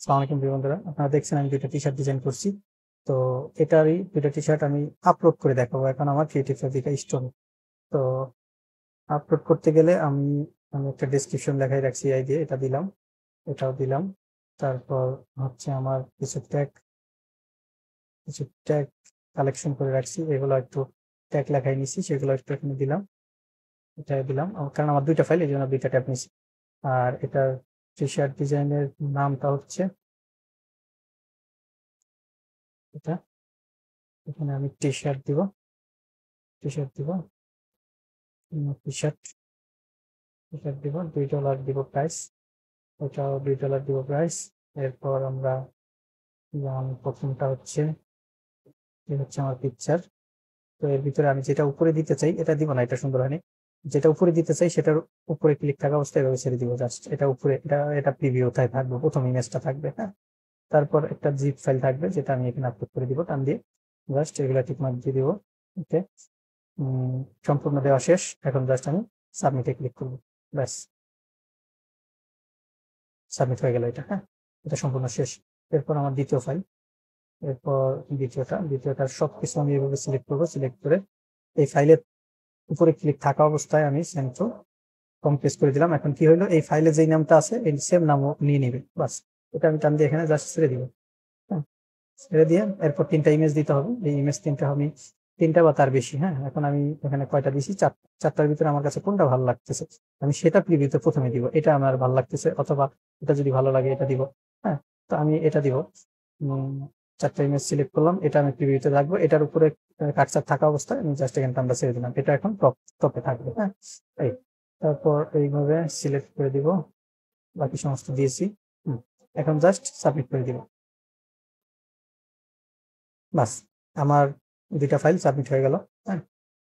আসসালামু আলাইকুম বন্ধুরা, আপনারা দেখছেন আমি দুইটা টি শার্ট ডিজাইন করছি। তো এটারই দুইটা টি শার্ট আমি আপলোড করে দেখাবো এখন আমার ক্রিয়েটিভ ফেব্রিকা স্টোরে। তো আপলোড করতে গেলে আমি আমি একটা ডেসক্রিপশন লেখাই রাখছি, এই দিয়ে এটা দিলাম, এটাও দিলাম। তারপর হচ্ছে আমার কিছু ট্যাগ কালেকশন করে রাখছি, এগুলো একটু ট্যাগ লেখাই নিছি, সেগুলো একটু এখানে দিলাম, এটা দিলাম কারণ আমার দুইটা ফাইল, এই জন্য দুইটা ট্যাগ নিছি। আর এটার টি শার্ট ডিজাইনের নামটা হচ্ছে এটা, এখানে আমি টি শার্ট দিব টি শার্ট দিব $2 দিব প্রাইস, ওটাও $2 দিব প্রাইস। এরপর আমরা যেমন প্রথমটা হচ্ছে আমার পিকচার। তো এর ভিতরে আমি যেটা উপরে দিতে চাই এটা দিব না, এটা সুন্দর হয়নি। যেটা উপরে দিতে চাই সেটার উপরে ক্লিক থাকা অবস্থায় এভাবে ছেড়ে দিব, জাস্ট এটা উপরে, এটা প্রিভিউটাই থাকবে, প্রথম ইমেজটা থাকবে। হ্যাঁ, তারপর একটা জিপ ফাইল থাকবে যেটা আমি এখানে আপলোড করে দিব টান দিয়ে, জাস্ট এগুলা ঠিক মার্ক দিয়ে দিব। ওকে, সম্পূর্ণ দেওয়া শেষ, এখন জাস্ট আমি সাবমিটে ক্লিক করবো, ব্যাস সাবমিট হয়ে গেল এটা। হ্যাঁ, এটা সম্পূর্ণ শেষ। এরপর আমার দ্বিতীয় ফাইল, এরপর দ্বিতীয়টার সবকিছু আমি এভাবে সিলেক্ট করবো, সিলেক্ট করে এই ফাইলের উপরে ক্লিক থাকা অবস্থায় আমি সেন্ড টু কমপ্রেস করে দিলাম। এখন কি হলো, এই ফাইলে যেই নামটা আছে এই সেম নামও নিয়ে নিবে, বাস। এটা আমি টান দিয়ে এখানে জাস্ট ছেড়ে দিব। হ্যাঁ, ছেড়ে দিয়ে এরপর 3টা ইমেজ দিতে হবে, এই ইমেজ 3টা আমি 3টা বা তার বেশি। হ্যাঁ, এখন আমি এখানে কয়টা দিছি, 4টার ভিতরে আমার কাছে কোনটা ভালো লাগতেছে আমি সেটা প্রিভিউতে প্রথমে দিব, এটা আমার ভালো লাগতেছে, অথবা এটা যদি ভালো লাগে এটা দিব। হ্যাঁ, তো আমি এটা দিব। 4টা ইমেজ সিলেক্ট করলাম, এটা আমি প্রিভিউতে রাখবো, এটার উপরে কাটচার থাকা অবস্থায় আমি জাস্ট এখানে আমরা ছেড়ে দিলাম, এটা এখন টপে থাকবে। হ্যাঁ, এই তারপর এইভাবে সিলেক্ট করে দিব, বাকি সমস্ত দিয়েছি। এখন জাস্ট সাবমিট করে দিব, বাস আমার দুইটা ফাইল সাবমিট হয়ে গেল। হ্যাঁ,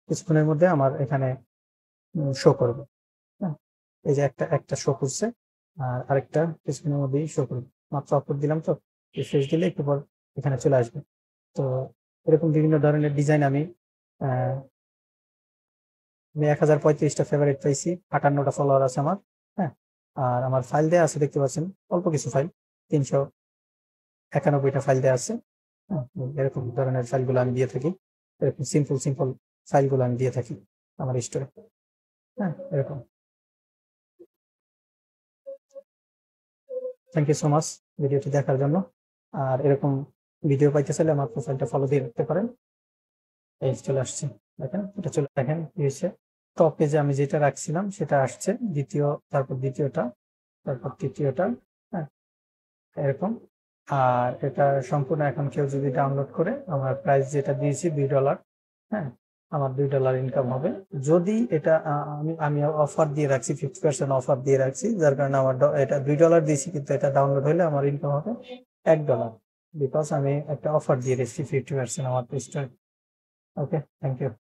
কিছুক্ষণের মধ্যে আমার এখানে শো করবে। হ্যাঁ, এই যে একটা একটা শো করছে, আর আরেকটা কিছুক্ষণের মধ্যেই শো করবে। মাত্র আপলোড দিলাম, তো রিফ্রেশ দিলে একটু পর এখানে চলে আসবে। তো এরকম বিভিন্ন ধরনের ডিজাইন আমি 1035টা ফেভারিট পাইছি, 58টা ফলোয়ার আছে আমার। হ্যাঁ, আর আমার ফাইল দেওয়া আছে দেখতে পাচ্ছেন, অল্প কিছু ফাইল, 391টা ফাইল দেওয়া আছে। হ্যাঁ, এরকম ধরনের ফাইলগুলো আমি দিয়ে থাকি, এরকম সিম্পল সিম্পল ফাইলগুলো আমি দিয়ে থাকি আমার স্টোরে। হ্যাঁ, এরকম। থ্যাংক ইউ সো মাচ ভিডিওটি দেখার জন্য। আর এরকম ভিডিও পাইতে চাইলে আমার প্রোফাইলটা ফলো দিয়ে রাখতে পারেন। এই চলে আসছে, দেখেন এটা চলে, দেখেন কি হয়েছে, টপ পেজে আমি যেটা রাখছিলাম সেটা আসছে, তারপর দ্বিতীয়টা, তারপর তৃতীয়টা। হ্যাঁ, এরকম। আর এটা সম্পূর্ণ এখন কেউ যদি ডাউনলোড করে, আমার প্রাইস যেটা দিয়েছি $2, হ্যাঁ, আমার $2 ইনকাম হবে। যদি এটা আমি অফার দিয়ে রাখছি, 50% অফার দিয়ে রাখছি, যার কারণে আমার এটা $2 দিয়েছি, কিন্তু এটা ডাউনলোড হলে আমার ইনকাম হবে $1, বিকজ আমি একটা অফার দিয়ে রেখেছি 50% আমার স্টোরে। ওকে, থ্যাংক ইউ।